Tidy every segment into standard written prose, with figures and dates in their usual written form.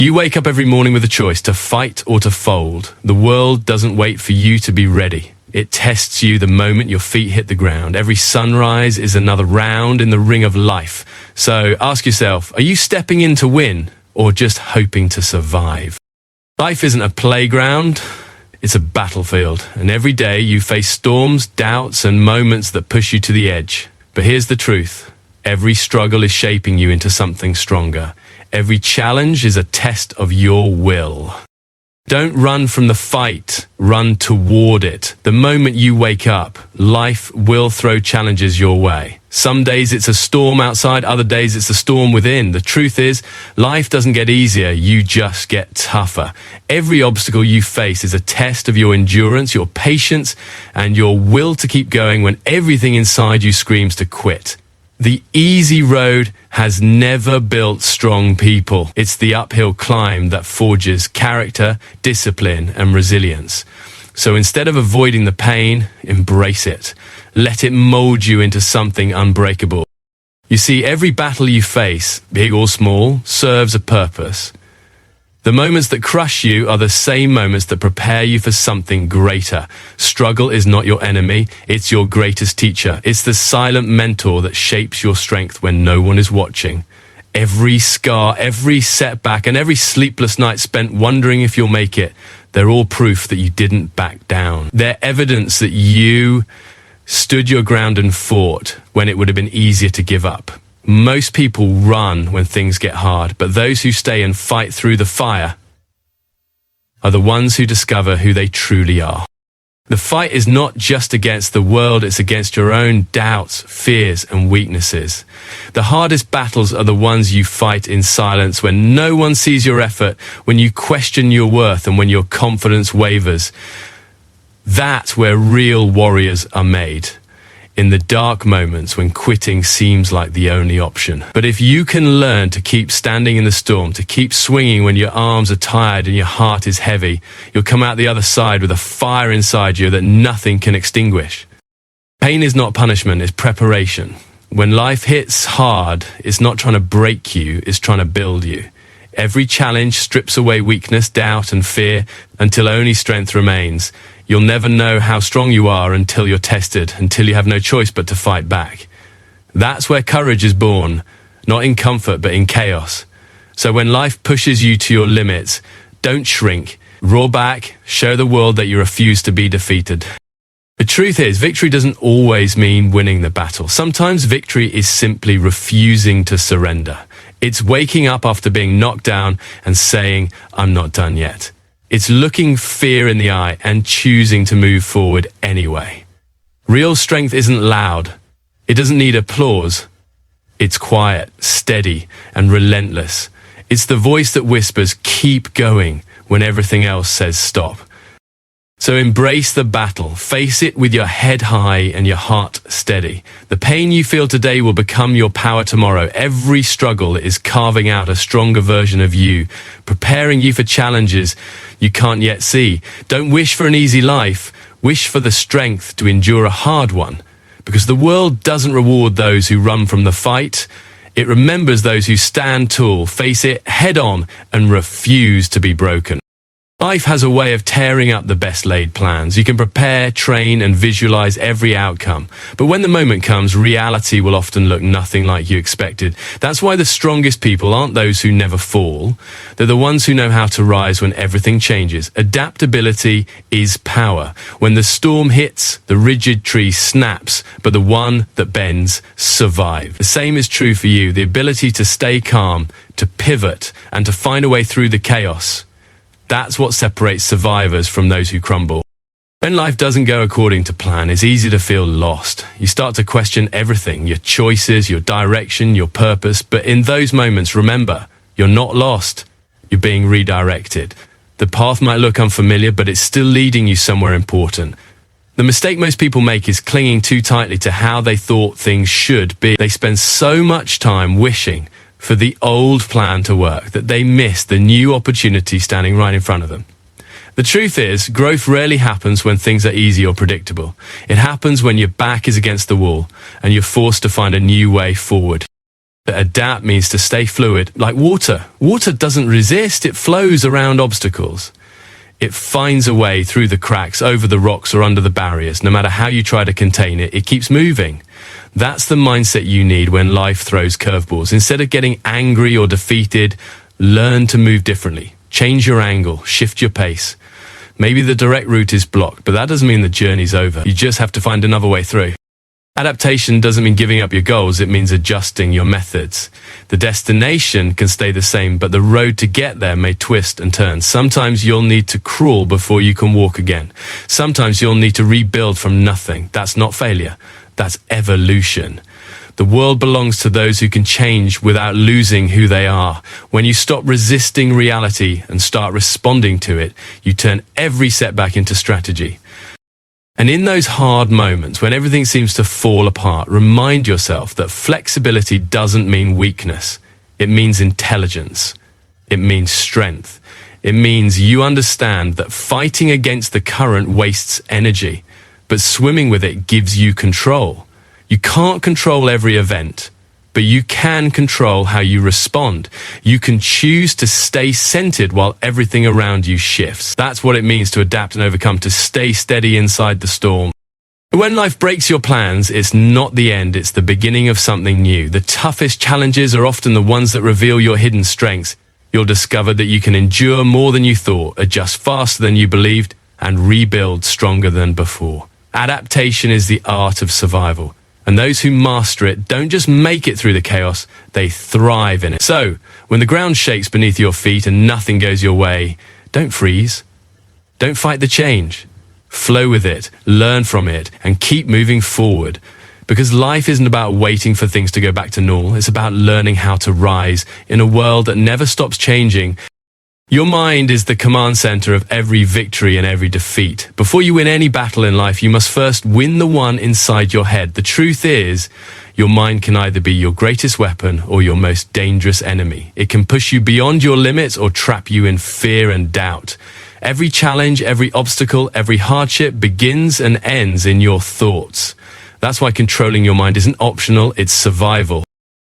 You wake up every morning with a choice to fight or to fold. The world doesn't wait for you to be ready. It tests you the moment your feet hit the ground. Every sunrise is another round in the ring of life. So ask yourself, are you stepping in to win or just hoping to survive? Life isn't a playground, it's a battlefield. And every day you face storms, doubts, and moments that push you to the edge. But here's the truth. Every struggle is shaping you into something stronger. Every challenge is a test of your will. Don't run from the fight, run toward it. The moment you wake up, life will throw challenges your way. Some days it's a storm outside, other days it's a storm within. The truth is, life doesn't get easier, you just get tougher. Every obstacle you face is a test of your endurance, your patience, and your will to keep going when everything inside you screams to quit. The easy road has never built strong people. It's the uphill climb that forges character, discipline, and resilience. So instead of avoiding the pain, embrace it. Let it mold you into something unbreakable. You see, every battle you face, big or small, serves a purpose. The moments that crush you are the same moments that prepare you for something greater. Struggle is not your enemy, it's your greatest teacher. It's the silent mentor that shapes your strength when no one is watching. Every scar, every setback, and every sleepless night spent wondering if you'll make it, they're all proof that you didn't back down. They're evidence that you stood your ground and fought when it would have been easier to give up. Most people run when things get hard, but those who stay and fight through the fire are the ones who discover who they truly are. The fight is not just against the world, it's against your own doubts, fears, and weaknesses. The hardest battles are the ones you fight in silence, when no one sees your effort, when you question your worth, and when your confidence wavers. That's where real warriors are made. In the dark moments when quitting seems like the only option. But if you can learn to keep standing in the storm, to keep swinging when your arms are tired and your heart is heavy, you'll come out the other side with a fire inside you that nothing can extinguish. Pain is not punishment, it's preparation. When life hits hard, it's not trying to break you, it's trying to build you. Every challenge strips away weakness, doubt, and fear until only strength remains. You'll never know how strong you are until you're tested, until you have no choice but to fight back. That's where courage is born, not in comfort but in chaos. So when life pushes you to your limits, don't shrink. Roar back, show the world that you refuse to be defeated. The truth is, victory doesn't always mean winning the battle. Sometimes victory is simply refusing to surrender. It's waking up after being knocked down and saying, I'm not done yet. It's looking fear in the eye and choosing to move forward anyway. Real strength isn't loud. It doesn't need applause. It's quiet, steady, and relentless. It's the voice that whispers, keep going, when everything else says stop. So embrace the battle, face it with your head high and your heart steady. The pain you feel today will become your power tomorrow. Every struggle is carving out a stronger version of you, preparing you for challenges you can't yet see. Don't wish for an easy life, wish for the strength to endure a hard one. Because the world doesn't reward those who run from the fight. It remembers those who stand tall, face it head on, and refuse to be broken. Life has a way of tearing up the best laid plans. You can prepare, train, and visualize every outcome. But when the moment comes, reality will often look nothing like you expected. That's why the strongest people aren't those who never fall. They're the ones who know how to rise when everything changes. Adaptability is power. When the storm hits, the rigid tree snaps, but the one that bends survives. The same is true for you. The ability to stay calm, to pivot, and to find a way through the chaos. That's what separates survivors from those who crumble. When life doesn't go according to plan, it's easy to feel lost. You start to question everything, your choices, your direction, your purpose. But in those moments, remember, you're not lost. You're being redirected. The path might look unfamiliar, but it's still leading you somewhere important. The mistake most people make is clinging too tightly to how they thought things should be. They spend so much time wishing for the old plan to work that they miss the new opportunity standing right in front of them. The truth is, growth rarely happens when things are easy or predictable. It happens when your back is against the wall and you're forced to find a new way forward. Adapt means to stay fluid, like water. Water doesn't resist, it flows around obstacles. It finds a way through the cracks, over the rocks or under the barriers. No matter how you try to contain it, it keeps moving. That's the mindset you need when life throws curveballs. Instead of getting angry or defeated, learn to move differently. Change your angle, shift your pace. Maybe the direct route is blocked, but that doesn't mean the journey's over. You just have to find another way through. Adaptation doesn't mean giving up your goals, it means adjusting your methods. The destination can stay the same, but the road to get there may twist and turn. Sometimes you'll need to crawl before you can walk again. Sometimes you'll need to rebuild from nothing. That's not failure, that's evolution. The world belongs to those who can change without losing who they are. When you stop resisting reality and start responding to it, you turn every setback into strategy. And in those hard moments, when everything seems to fall apart, remind yourself that flexibility doesn't mean weakness. It means intelligence. It means strength. It means you understand that fighting against the current wastes energy, but swimming with it gives you control. You can't control every event, but you can control how you respond. You can choose to stay centered while everything around you shifts. That's what it means to adapt and overcome, to stay steady inside the storm. When life breaks your plans, it's not the end, it's the beginning of something new. The toughest challenges are often the ones that reveal your hidden strengths. You'll discover that you can endure more than you thought, adjust faster than you believed, and rebuild stronger than before. Adaptation is the art of survival. And those who master it don't just make it through the chaos, they thrive in it. So, when the ground shakes beneath your feet and nothing goes your way, don't freeze. Don't fight the change. Flow with it, learn from it, and keep moving forward. Because life isn't about waiting for things to go back to normal. It's about learning how to rise in a world that never stops changing. Your mind is the command center of every victory and every defeat. Before you win any battle in life, you must first win the one inside your head. The truth is, your mind can either be your greatest weapon or your most dangerous enemy. It can push you beyond your limits or trap you in fear and doubt. Every challenge, every obstacle, every hardship begins and ends in your thoughts. That's why controlling your mind isn't optional, it's survival.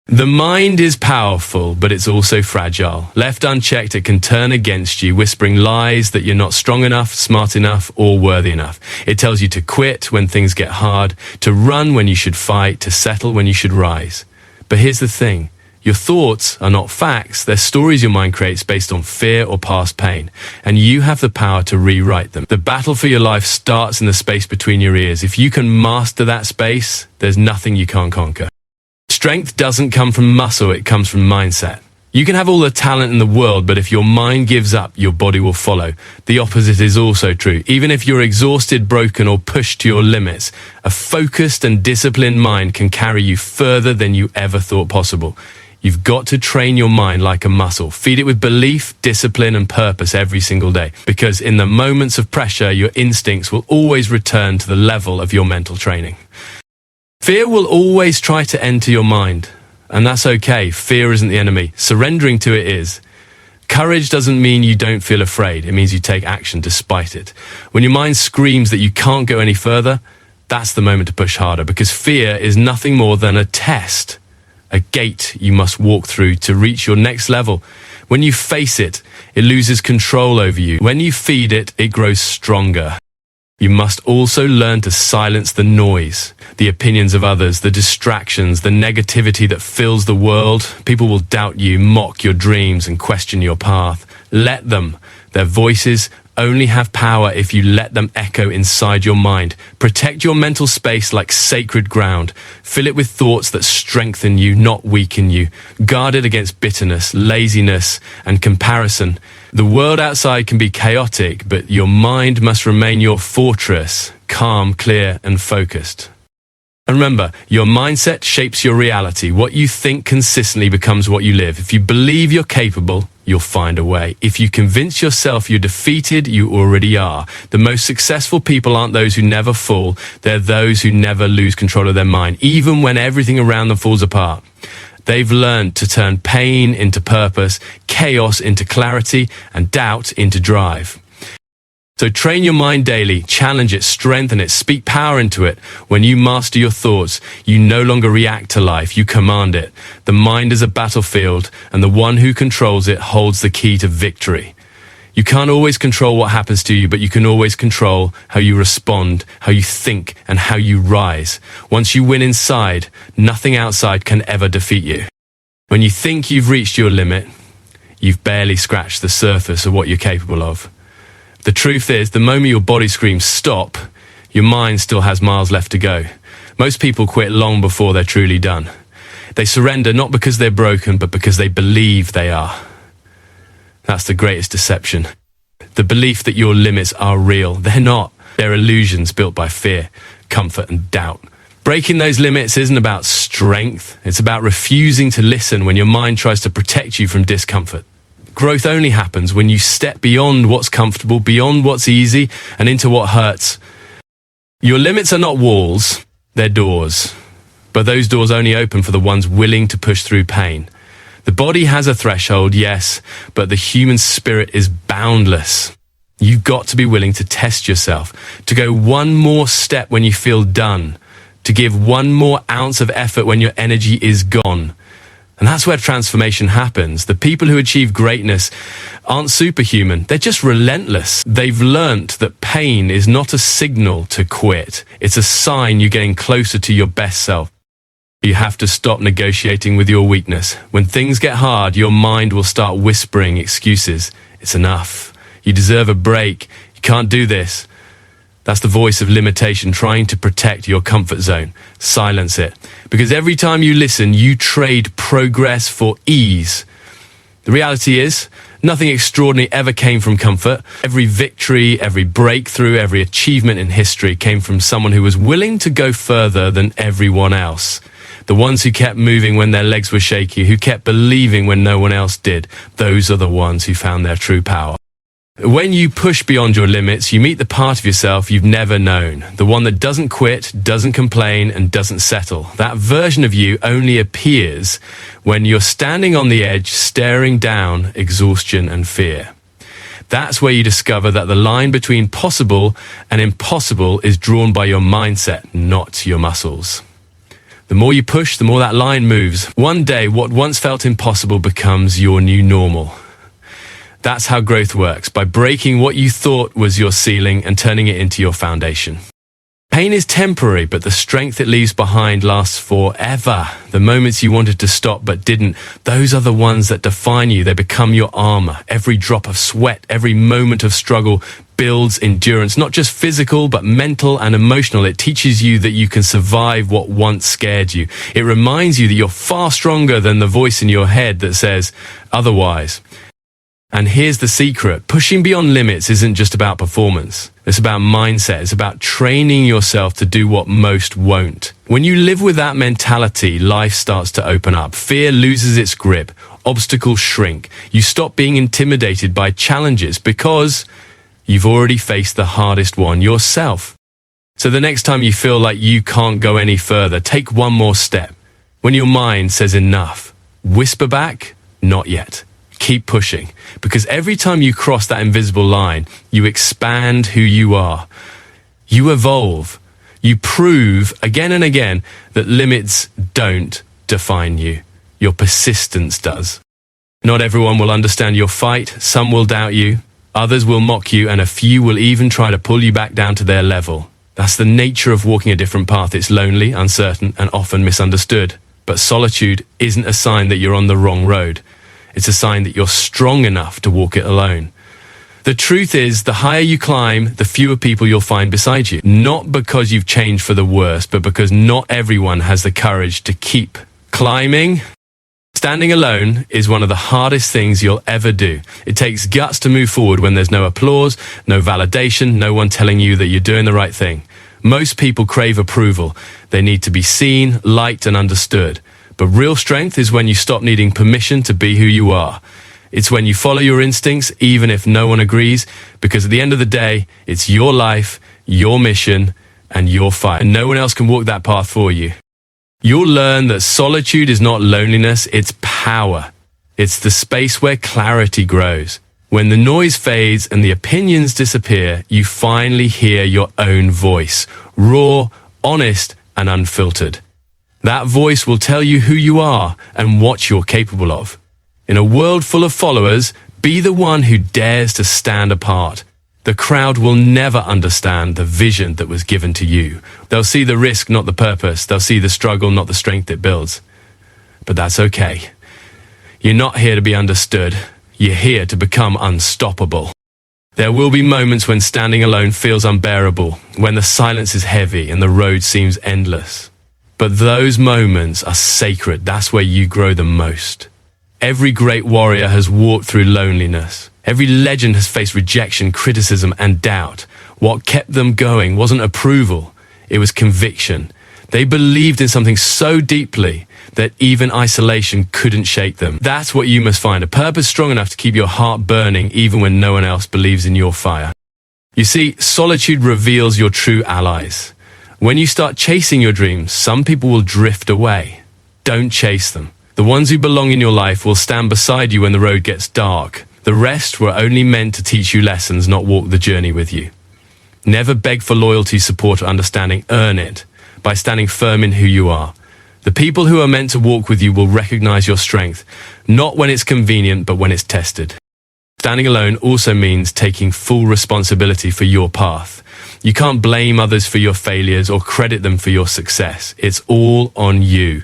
The mind is powerful, but it's also fragile. Left unchecked, it can turn against you, whispering lies that you're not strong enough, smart enough, or worthy enough. It tells you to quit when things get hard, to run when you should fight, to settle when you should rise. But here's the thing. Your thoughts are not facts. They're stories your mind creates based on fear or past pain. And you have the power to rewrite them. The battle for your life starts in the space between your ears. If you can master that space, there's nothing you can't conquer. Strength doesn't come from muscle, it comes from mindset. You can have all the talent in the world, but if your mind gives up, your body will follow. The opposite is also true. Even if you're exhausted, broken, or pushed to your limits, a focused and disciplined mind can carry you further than you ever thought possible. You've got to train your mind like a muscle. Feed it with belief, discipline, and purpose every single day. Because in the moments of pressure, your instincts will always return to the level of your mental training. Fear will always try to enter your mind, and that's okay. Fear isn't the enemy. Surrendering to it is. Courage doesn't mean you don't feel afraid. It means you take action despite it. When your mind screams that you can't go any further, that's the moment to push harder, because fear is nothing more than a test, a gate you must walk through to reach your next level. When you face it, it loses control over you. When you feed it, it grows stronger. You must also learn to silence the noise, the opinions of others, the distractions, the negativity that fills the world. People will doubt you, mock your dreams, and question your path. Let them. Their voices only have power if you let them echo inside your mind. Protect your mental space like sacred ground. Fill it with thoughts that strengthen you, not weaken you. Guard it against bitterness, laziness, and comparison. The world outside can be chaotic, but your mind must remain your fortress, calm, clear, and focused. And remember, your mindset shapes your reality. What you think consistently becomes what you live. If you believe you're capable, you'll find a way. If you convince yourself you're defeated, you already are. The most successful people aren't those who never fall. They're those who never lose control of their mind, even when everything around them falls apart. They've learned to turn pain into purpose, chaos into clarity, and doubt into drive. So train your mind daily, challenge it, strengthen it, speak power into it. When you master your thoughts, you no longer react to life, you command it. The mind is a battlefield, and the one who controls it holds the key to victory. You can't always control what happens to you, but you can always control how you respond, how you think, and how you rise. Once you win inside, nothing outside can ever defeat you. When you think you've reached your limit, you've barely scratched the surface of what you're capable of. The truth is, the moment your body screams stop, your mind still has miles left to go. Most people quit long before they're truly done. They surrender not because they're broken, but because they believe they are. That's the greatest deception. The belief that your limits are real. They're not. They're illusions built by fear, comfort, and doubt. Breaking those limits isn't about strength. It's about refusing to listen when your mind tries to protect you from discomfort. Growth only happens when you step beyond what's comfortable, beyond what's easy, and into what hurts. Your limits are not walls, they're doors. But those doors only open for the ones willing to push through pain. The body has a threshold, yes, but the human spirit is boundless. You've got to be willing to test yourself, to go one more step when you feel done, to give one more ounce of effort when your energy is gone. And that's where transformation happens. The people who achieve greatness aren't superhuman. They're just relentless. They've learnt that pain is not a signal to quit. It's a sign you're getting closer to your best self. You have to stop negotiating with your weakness. When things get hard, your mind will start whispering excuses. It's enough. You deserve a break. You can't do this. That's the voice of limitation trying to protect your comfort zone. Silence it. Because every time you listen, you trade progress for ease. The reality is, nothing extraordinary ever came from comfort. Every victory, every breakthrough, every achievement in history came from someone who was willing to go further than everyone else. The ones who kept moving when their legs were shaky, who kept believing when no one else did, those are the ones who found their true power. When you push beyond your limits, you meet the part of yourself you've never known. The one that doesn't quit, doesn't complain, and doesn't settle. That version of you only appears when you're standing on the edge, staring down exhaustion and fear. That's where you discover that the line between possible and impossible is drawn by your mindset, not your muscles. The more you push, the more that line moves. One day, what once felt impossible becomes your new normal. That's how growth works, by breaking what you thought was your ceiling and turning it into your foundation. Pain is temporary, but the strength it leaves behind lasts forever. The moments you wanted to stop but didn't, those are the ones that define you. They become your armor. Every drop of sweat, every moment of struggle builds endurance, not just physical, but mental and emotional. It teaches you that you can survive what once scared you. It reminds you that you're far stronger than the voice in your head that says otherwise. And here's the secret. Pushing beyond limits isn't just about performance. It's about mindset. It's about training yourself to do what most won't. When you live with that mentality, life starts to open up. Fear loses its grip. Obstacles shrink. You stop being intimidated by challenges because you've already faced the hardest one yourself. So the next time you feel like you can't go any further, take one more step. When your mind says enough, whisper back, not yet. Keep pushing, because every time you cross that invisible line, you expand who you are. You evolve. You prove again and again that limits don't define you. Your persistence does. Not everyone will understand your fight. Some will doubt you. Others will mock you, and a few will even try to pull you back down to their level. That's the nature of walking a different path. It's lonely, uncertain, and often misunderstood. But solitude isn't a sign that you're on the wrong road. It's a sign that you're strong enough to walk it alone. The truth is, the higher you climb, the fewer people you'll find beside you. Not because you've changed for the worse, but because not everyone has the courage to keep climbing. Standing alone is one of the hardest things you'll ever do. It takes guts to move forward when there's no applause, no validation, no one telling you that you're doing the right thing. Most people crave approval. They need to be seen, liked, and understood. But real strength is when you stop needing permission to be who you are. It's when you follow your instincts, even if no one agrees, because at the end of the day, it's your life, your mission, and your fight. And no one else can walk that path for you. You'll learn that solitude is not loneliness, it's power. It's the space where clarity grows, When the noise fades and the opinions disappear, you finally hear your own voice, raw, honest, and unfiltered. That voice will tell you who you are and what you're capable of. In a world full of followers, be the one who dares to stand apart. The crowd will never understand the vision that was given to you. They'll see the risk, not the purpose. They'll see the struggle, not the strength it builds. But that's okay. You're not here to be understood. You're here to become unstoppable. There will be moments when standing alone feels unbearable, when the silence is heavy and the road seems endless. But those moments are sacred. That's where you grow the most. Every great warrior has walked through loneliness. Every legend has faced rejection, criticism, and doubt. What kept them going wasn't approval. It was conviction. They believed in something so deeply that even isolation couldn't shake them. That's what you must find, a purpose strong enough to keep your heart burning even when no one else believes in your fire. You see, solitude reveals your true allies. When you start chasing your dreams, some people will drift away. Don't chase them. The ones who belong in your life will stand beside you when the road gets dark. The rest were only meant to teach you lessons, not walk the journey with you. Never beg for loyalty, support, or understanding. Earn it by standing firm in who you are. The people who are meant to walk with you will recognize your strength, not when it's convenient, but when it's tested. Standing alone also means taking full responsibility for your path. You can't blame others for your failures or credit them for your success. It's all on you.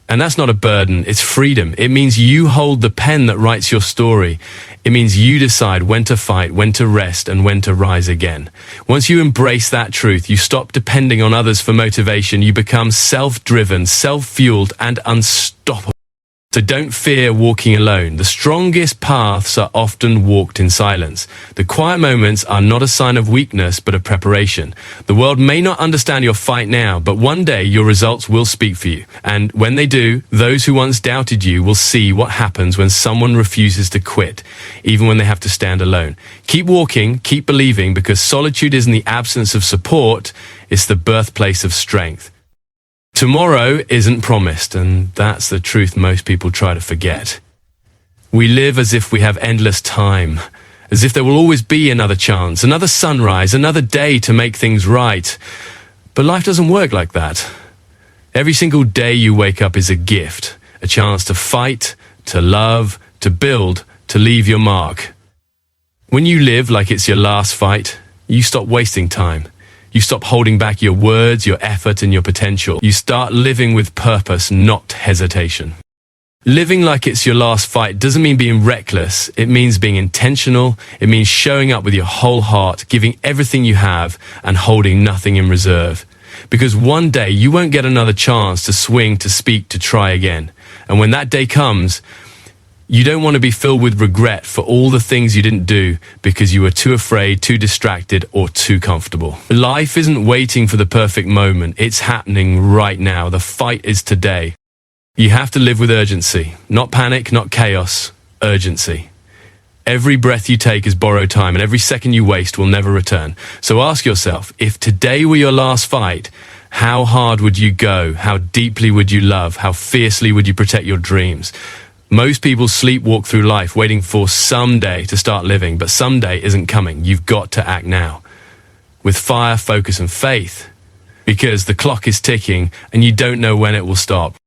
And that's not a burden, it's freedom. It means you hold the pen that writes your story. It means you decide when to fight, when to rest, and when to rise again. Once you embrace that truth, you stop depending on others for motivation. You become self-driven, self-fueled, and unstoppable. So don't fear walking alone. The strongest paths are often walked in silence. The quiet moments are not a sign of weakness, but of preparation. The world may not understand your fight now, but one day your results will speak for you. And when they do, those who once doubted you will see what happens when someone refuses to quit, even when they have to stand alone. Keep walking, keep believing, because solitude isn't the absence of support, it's the birthplace of strength. Tomorrow isn't promised, and that's the truth most people try to forget. We live as if we have endless time, as if there will always be another chance, another sunrise, another day to make things right. But life doesn't work like that. Every single day you wake up is a gift, a chance to fight, to love, to build, to leave your mark. When you live like it's your last fight, you stop wasting time. You stop holding back your words, your effort, and your potential. You start living with purpose, not hesitation. Living like it's your last fight doesn't mean being reckless. It means being intentional. It means showing up with your whole heart, giving everything you have, and holding nothing in reserve. Because one day you won't get another chance to swing, to speak, to try again. And when that day comes, you don't want to be filled with regret for all the things you didn't do because you were too afraid, too distracted, or too comfortable. Life isn't waiting for the perfect moment. It's happening right now. The fight is today. You have to live with urgency. Not panic, not chaos. Urgency. Every breath you take is borrowed time, and every second you waste will never return. So ask yourself, if today were your last fight, how hard would you go? How deeply would you love? How fiercely would you protect your dreams? Most people sleepwalk through life waiting for someday to start living, but someday isn't coming. You've got to act now. With fire, focus, and faith. Because the clock is ticking and you don't know when it will stop.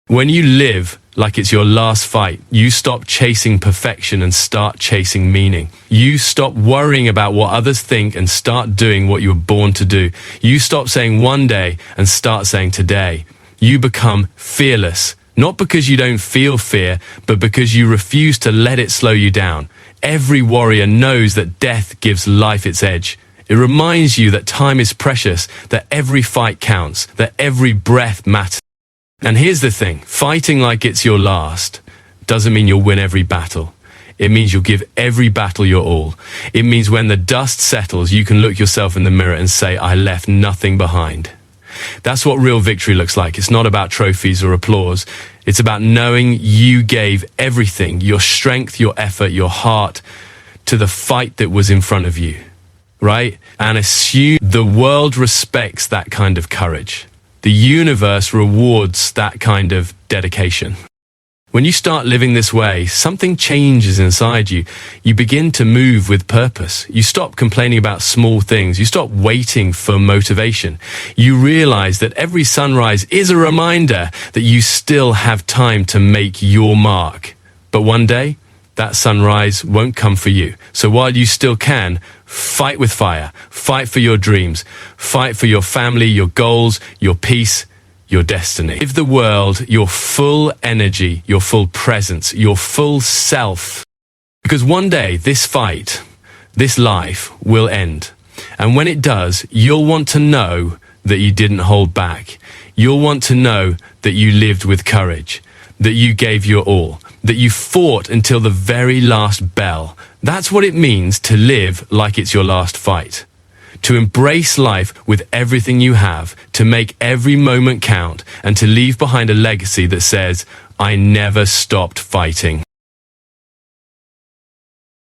When you live like it's your last fight, you stop chasing perfection and start chasing meaning. You stop worrying about what others think and start doing what you were born to do. You stop saying one day and start saying today. You become fearless. Not because you don't feel fear, but because you refuse to let it slow you down. Every warrior knows that death gives life its edge. It reminds you that time is precious, that every fight counts, that every breath matters. And here's the thing, fighting like it's your last doesn't mean you'll win every battle. It means you'll give every battle your all. It means when the dust settles, you can look yourself in the mirror and say, I left nothing behind. That's what real victory looks like. It's not about trophies or applause. It's about knowing you gave everything, your strength, your effort, your heart, to the fight that was in front of you, right? And assume the world respects that kind of courage. The universe rewards that kind of dedication. When you start living this way, something changes inside you. You begin to move with purpose. You stop complaining about small things. You stop waiting for motivation. You realize that every sunrise is a reminder that you still have time to make your mark. But one day, that sunrise won't come for you. So while you still can, fight with fire. Fight for your dreams. Fight for your family, your goals, your peace, your destiny. Give the world your full energy, your full presence, your full self. Because one day, this fight, this life will end. And when it does, you'll want to know that you didn't hold back. You'll want to know that you lived with courage, that you gave your all, that you fought until the very last bell. That's what it means to live like it's your last fight. To embrace life with everything you have, to make every moment count, and to leave behind a legacy that says, I never stopped fighting.